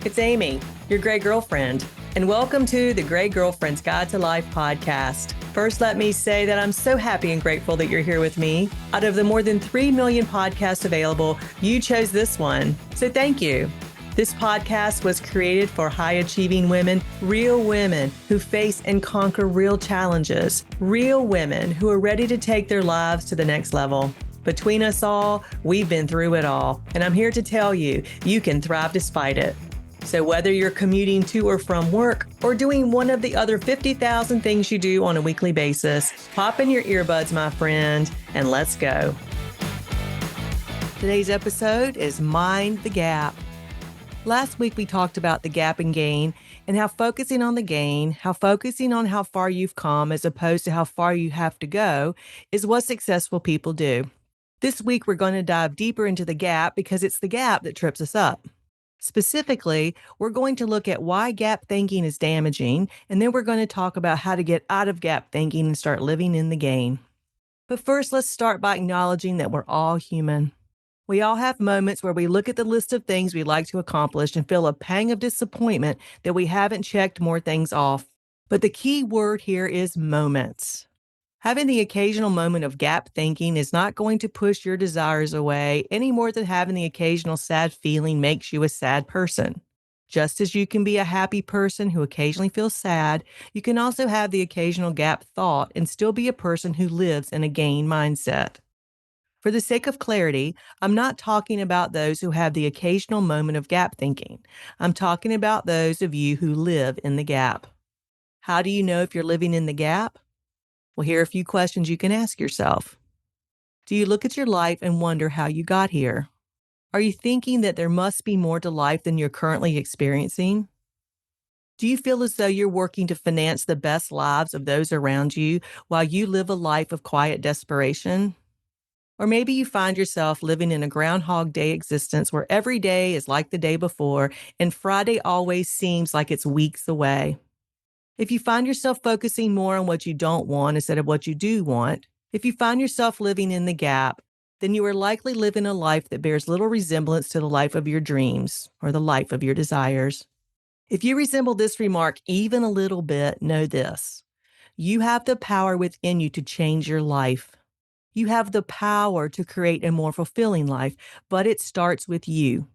It's Amy, your Gray Girlfriend, and welcome to the Gray Girlfriend's Guide to Life podcast. First, let me say that I'm so happy and grateful that you're here with me. Out of the more than 3 million podcasts available, you chose this one, so thank you. This podcast was created for high-achieving women, real women who face and conquer real challenges, real women who are ready to take their lives to the next level. Between us all, we've been through it all, and I'm here to tell you, you can thrive despite it. So whether you're commuting to or from work or doing one of the other 50,000 things you do on a weekly basis, pop in your earbuds, my friend, and let's go. Today's episode is Mind the Gap. Last week, we talked about the gap and gain and how focusing on the gain, how focusing on how far you've come as opposed to how far you have to go is what successful people do. This week, we're going to dive deeper into the gap because it's the gap that trips us up. Specifically, we're going to look at why gap thinking is damaging, and then we're going to talk about how to get out of gap thinking and start living in the gain. But first, let's start by acknowledging that we're all human. We all have moments where we look at the list of things we'd like to accomplish and feel a pang of disappointment that we haven't checked more things off. But the key word here is moments. Having the occasional moment of gap thinking is not going to push your desires away any more than having the occasional sad feeling makes you a sad person. Just as you can be a happy person who occasionally feels sad, you can also have the occasional gap thought and still be a person who lives in a gain mindset. For the sake of clarity, I'm not talking about those who have the occasional moment of gap thinking. I'm talking about those of you who live in the gap. How do you know if you're living in the gap? Well, here are a few questions you can ask yourself. Do you look at your life and wonder how you got here? Are you thinking that there must be more to life than you're currently experiencing? Do you feel as though you're working to finance the best lives of those around you while you live a life of quiet desperation? Or maybe you find yourself living in a Groundhog Day existence where every day is like the day before and Friday always seems like it's weeks away. If you find yourself focusing more on what you don't want instead of what you do want, if you find yourself living in the gap, then you are likely living a life that bears little resemblance to the life of your dreams or the life of your desires. If you resemble this remark even a little bit, know this. You have the power within you to change your life. You have the power to create a more fulfilling life, but it starts with you.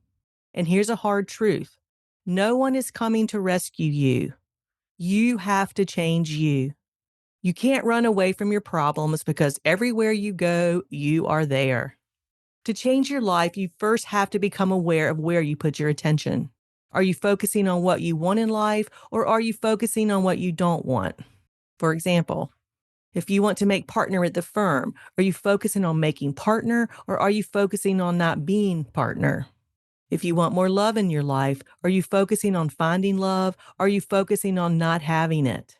And here's a hard truth. No one is coming to rescue you. You have to change you. You can't run away from your problems because everywhere you go, you are there. To change your life, you first have to become aware of where you put your attention. Are you focusing on what you want in life, or are you focusing on what you don't want? For example, if you want to make partner at the firm, are you focusing on making partner, or are you focusing on not being partner? If you want more love in your life, are you focusing on finding love? Are you focusing on not having it?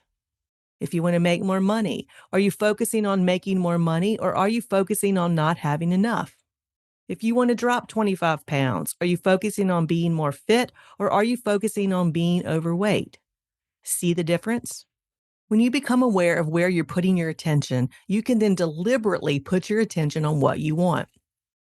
If you want to make more money, are you focusing on making more money, or are you focusing on not having enough? If you want to drop 25 pounds, are you focusing on being more fit, or are you focusing on being overweight? See the difference? When you become aware of where you're putting your attention, you can then deliberately put your attention on what you want.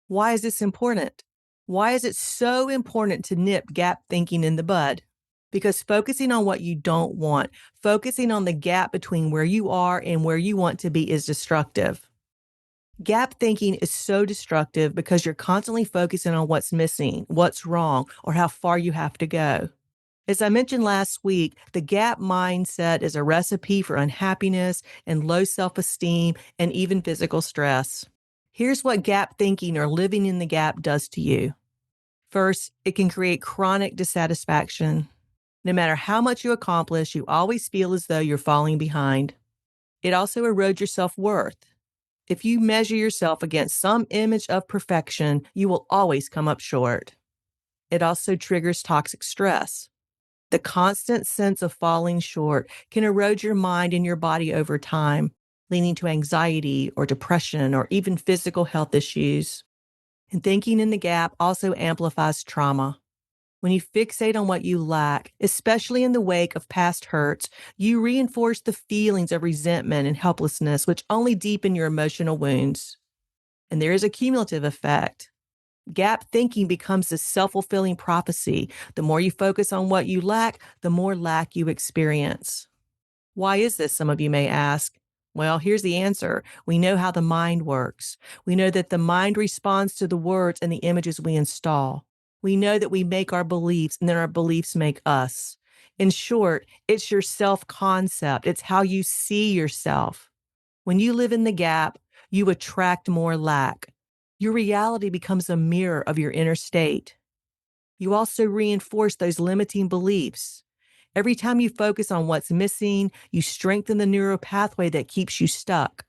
Why is this important? Why is it so important to nip gap thinking in the bud? Because focusing on what you don't want, focusing on the gap between where you are and where you want to be is destructive. Gap thinking is so destructive because you're constantly focusing on what's missing, what's wrong, or how far you have to go. As I mentioned last week, the gap mindset is a recipe for unhappiness and low self-esteem and even physical stress. Here's what gap thinking or living in the gap does to you. First, it can create chronic dissatisfaction. No matter how much you accomplish, you always feel as though you're falling behind. It also erodes your self-worth. If you measure yourself against some image of perfection, you will always come up short. It also triggers toxic stress. The constant sense of falling short can erode your mind and your body over time, leading to anxiety or depression or even physical health issues. And thinking in the gap also amplifies trauma. When you fixate on what you lack, especially in the wake of past hurts, you reinforce the feelings of resentment and helplessness, which only deepen your emotional wounds. And there is a cumulative effect. Gap thinking becomes a self-fulfilling prophecy. The more you focus on what you lack, the more lack you experience. Why is this, some of you may ask? Well, here's the answer. We know how the mind works. We know that the mind responds to the words and the images we install. We know that we make our beliefs and then our beliefs make us. In short, it's your self concept, it's how you see yourself. When you live in the gap, you attract more lack. Your reality becomes a mirror of your inner state. You also reinforce those limiting beliefs. Every time you focus on what's missing, you strengthen the neural pathway that keeps you stuck.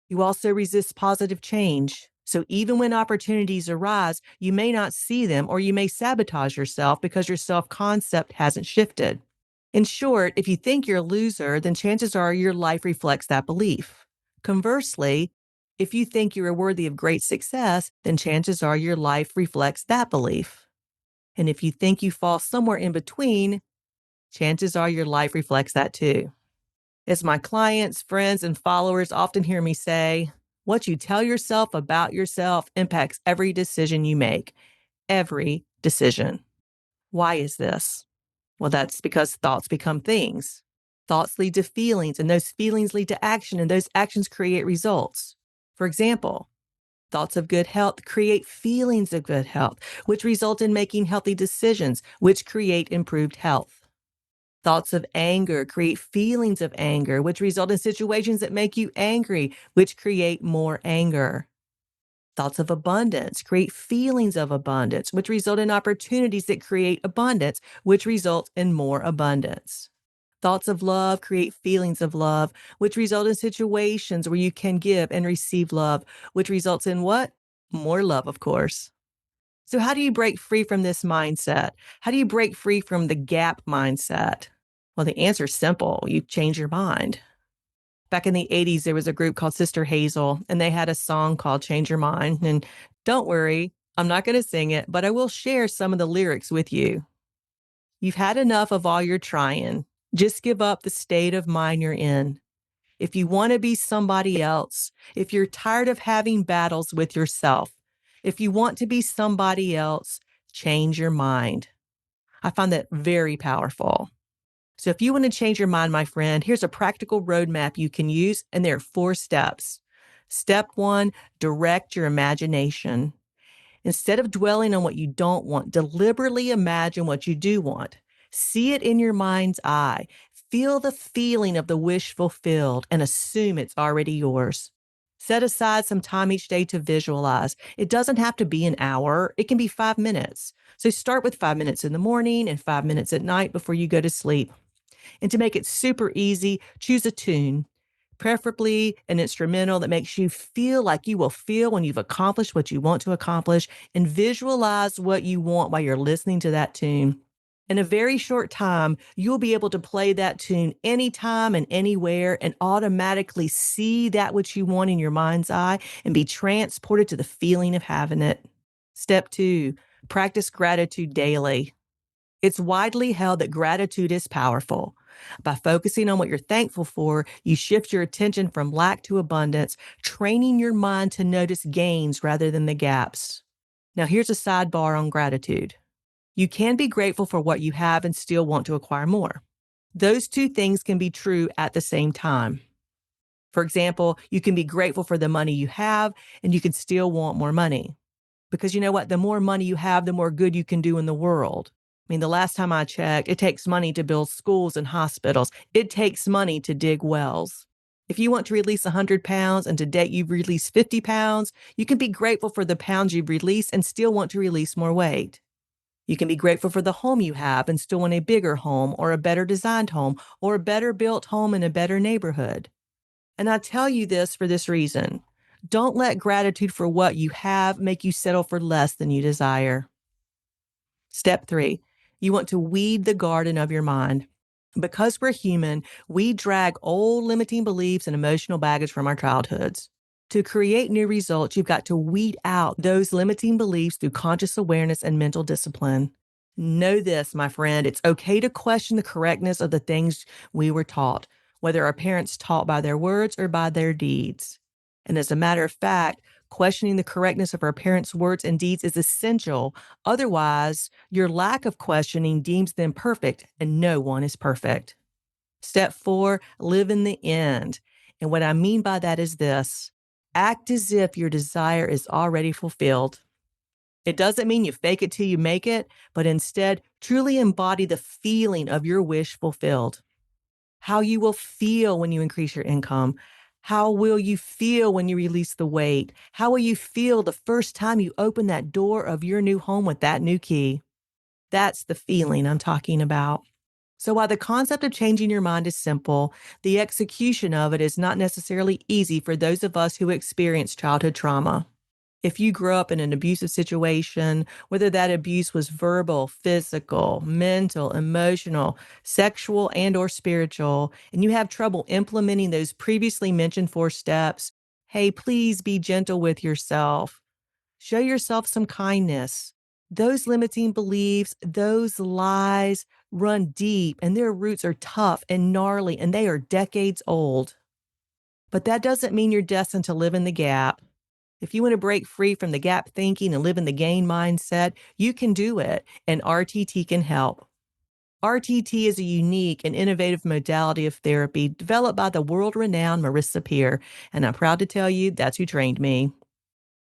You also resist positive change. So even when opportunities arise, you may not see them or you may sabotage yourself because your self concept hasn't shifted. In short, if you think you're a loser, then chances are your life reflects that belief. Conversely, if you think you are worthy of great success, then chances are your life reflects that belief. And if you think you fall somewhere in between, chances are your life reflects that too. As my clients, friends, and followers often hear me say, what you tell yourself about yourself impacts every decision you make. Every decision. Why is this? Well, that's because thoughts become things. Thoughts lead to feelings, and those feelings lead to action, and those actions create results. For example, thoughts of good health create feelings of good health, which result in making healthy decisions, which create improved health. Thoughts of anger create feelings of anger, which result in situations that make you angry, which create more anger. Thoughts of abundance create feelings of abundance, which result in opportunities that create abundance, which result in more abundance. Thoughts of love create feelings of love, which result in situations where you can give and receive love, which results in what? More love, of course. So, how do you break free from this mindset? How do you break free from the gap mindset? Well, the answer is simple. You change your mind. Back in the 80s, there was a group called Sister Hazel, and they had a song called Change Your Mind. And don't worry, I'm not going to sing it, but I will share some of the lyrics with you. You've had enough of all your trying. Just give up the state of mind you're in. If you want to be somebody else, if you're tired of having battles with yourself, if you want to be somebody else, change your mind. I find that very powerful. So if you want to change your mind, my friend, here's a practical roadmap you can use, and there are 4 steps. Step 1, direct your imagination. Instead of dwelling on what you don't want, deliberately imagine what you do want. See it in your mind's eye. Feel the feeling of the wish fulfilled and assume it's already yours. Set aside some time each day to visualize. It doesn't have to be an hour, it can be 5 minutes. So start with 5 minutes in the morning and 5 minutes at night before you go to sleep. And to make it super easy, choose a tune, preferably an instrumental that makes you feel like you will feel when you've accomplished what you want to accomplish, and visualize what you want while you're listening to that tune. In a very short time, you'll be able to play that tune anytime and anywhere and automatically see that which you want in your mind's eye and be transported to the feeling of having it. Step 2, practice gratitude daily. It's widely held that gratitude is powerful. By focusing on what you're thankful for, you shift your attention from lack to abundance, training your mind to notice gains rather than the gaps. Now, here's a sidebar on gratitude. You can be grateful for what you have and still want to acquire more. Those two things can be true at the same time. For example, you can be grateful for the money you have and you can still want more money. Because you know what? The more money you have, the more good you can do in the world. I mean, the last time I checked, it takes money to build schools and hospitals. It takes money to dig wells. If you want to release 100 pounds and to date you've released 50 pounds, you can be grateful for the pounds you've released and still want to release more weight. You can be grateful for the home you have and still want a bigger home or a better designed home or a better built home in a better neighborhood. And I tell you this for this reason. Don't let gratitude for what you have make you settle for less than you desire. Step 3, you want to weed the garden of your mind. Because we're human, we drag old limiting beliefs and emotional baggage from our childhoods. To create new results, you've got to weed out those limiting beliefs through conscious awareness and mental discipline. Know this, my friend, it's okay to question the correctness of the things we were taught, whether our parents taught by their words or by their deeds. And as a matter of fact, Questioning the correctness of our parents' words and deeds is essential. Otherwise, your lack of questioning deems them perfect, and no one is perfect. Step 4, live in the end. And what I mean by that is this: act as if your desire is already fulfilled. It doesn't mean you fake it till you make it, but instead truly embody the feeling of your wish fulfilled. How you will feel when you increase your income. How will you feel when you release the weight? How will you feel the first time you open that door of your new home with that new key? That's the feeling I'm talking about. So while the concept of changing your mind is simple, the execution of it is not necessarily easy for those of us who experience childhood trauma. If you grew up in an abusive situation, whether that abuse was verbal, physical, mental, emotional, sexual, and or spiritual, and you have trouble implementing those previously mentioned 4 steps, hey, please be gentle with yourself. Show yourself some kindness. Those limiting beliefs, those lies run deep, and their roots are tough and gnarly, and they are decades old. But that doesn't mean you're destined to live in the gap. If you want to break free from the gap thinking and live in the gain mindset, you can do it, and RTT can help. RTT is a unique and innovative modality of therapy developed by the world-renowned Marissa Peer, and I'm proud to tell you that's who trained me.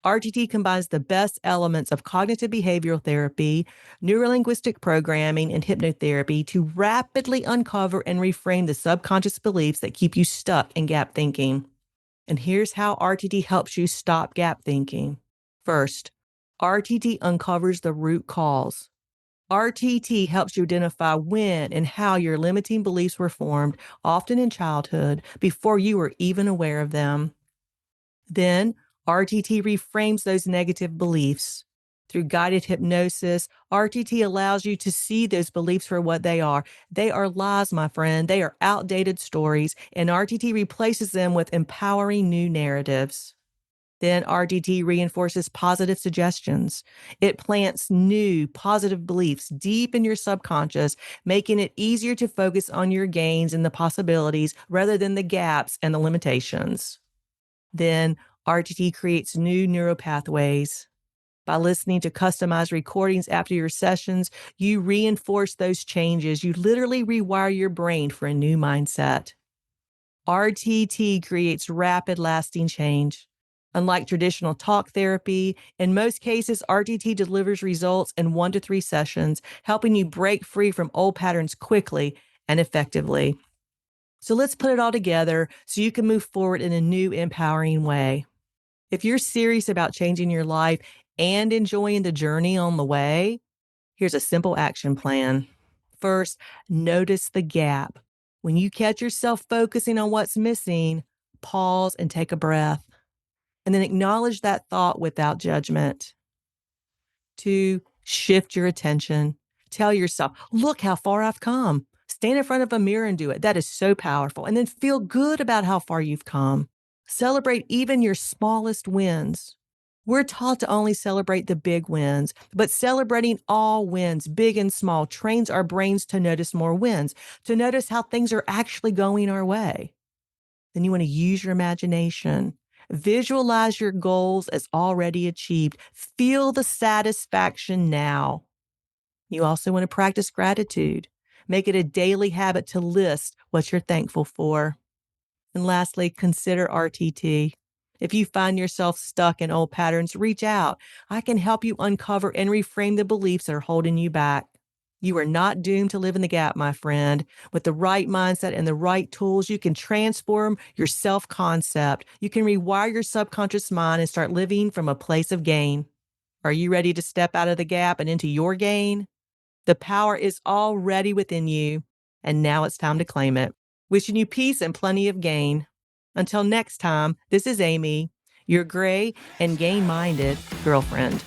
RTT combines the best elements of cognitive behavioral therapy, neurolinguistic programming, and hypnotherapy to rapidly uncover and reframe the subconscious beliefs that keep you stuck in gap thinking. And here's how RTT helps you stop gap thinking. First, RTT uncovers the root cause. RTT helps you identify when and how your limiting beliefs were formed, often in childhood, before you were even aware of them. Then, RTT reframes those negative beliefs. Through guided hypnosis, RTT allows you to see those beliefs for what they are. They are lies, my friend. They are outdated stories, and RTT replaces them with empowering new narratives. Then RTT reinforces positive suggestions. It plants new positive beliefs deep in your subconscious, making it easier to focus on your gains and the possibilities rather than the gaps and the limitations. Then RTT creates new neural pathways. By listening to customized recordings after your sessions, you reinforce those changes. You literally rewire your brain for a new mindset. RTT creates rapid, lasting change. Unlike traditional talk therapy, in most cases, RTT delivers results in 1 to 3 sessions, helping you break free from old patterns quickly and effectively. So let's put it all together so you can move forward in a new, empowering way. If you're serious about changing your life and enjoying the journey on the way, here's a simple action plan. First, notice the gap. When you catch yourself focusing on what's missing, pause and take a breath. And then acknowledge that thought without judgment. 2, shift your attention. Tell yourself, look how far I've come. Stand in front of a mirror and do it. That is so powerful. And then feel good about how far you've come. Celebrate even your smallest wins. We're taught to only celebrate the big wins, but celebrating all wins, big and small, trains our brains to notice more wins, to notice how things are actually going our way. Then you want to use your imagination. Visualize your goals as already achieved. Feel the satisfaction now. You also want to practice gratitude. Make it a daily habit to list what you're thankful for. And lastly, consider RTT. If you find yourself stuck in old patterns, reach out. I can help you uncover and reframe the beliefs that are holding you back. You are not doomed to live in the gap, my friend. With the right mindset and the right tools, you can transform your self-concept. You can rewire your subconscious mind and start living from a place of gain. Are you ready to step out of the gap and into your gain? The power is already within you, and now it's time to claim it. Wishing you peace and plenty of gain. Until next time, this is Amy, your gray and gain-minded girlfriend.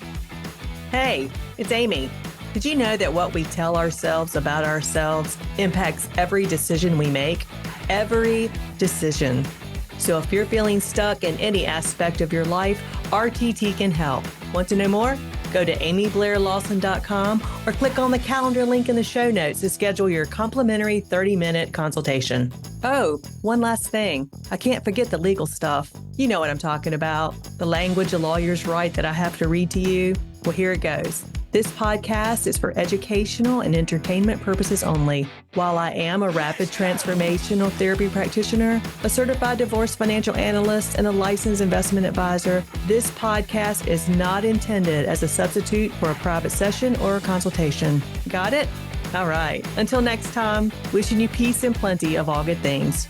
Hey, it's Amy. Did you know that what we tell ourselves about ourselves impacts every decision we make? Every decision. So if you're feeling stuck in any aspect of your life, RTT can help. Want to know more? Go to amyblairlawson.com or click on the calendar link in the show notes to schedule your complimentary 30-minute consultation. Oh, one last thing. I can't forget the legal stuff. You know what I'm talking about. The language a lawyers write that I have to read to you. Well, here it goes. This podcast is for educational and entertainment purposes only. While I am a rapid transformational therapy practitioner, a certified divorce financial analyst, and a licensed investment advisor, this podcast is not intended as a substitute for a private session or a consultation. Got it? All right. Until next time, wishing you peace and plenty of all good things.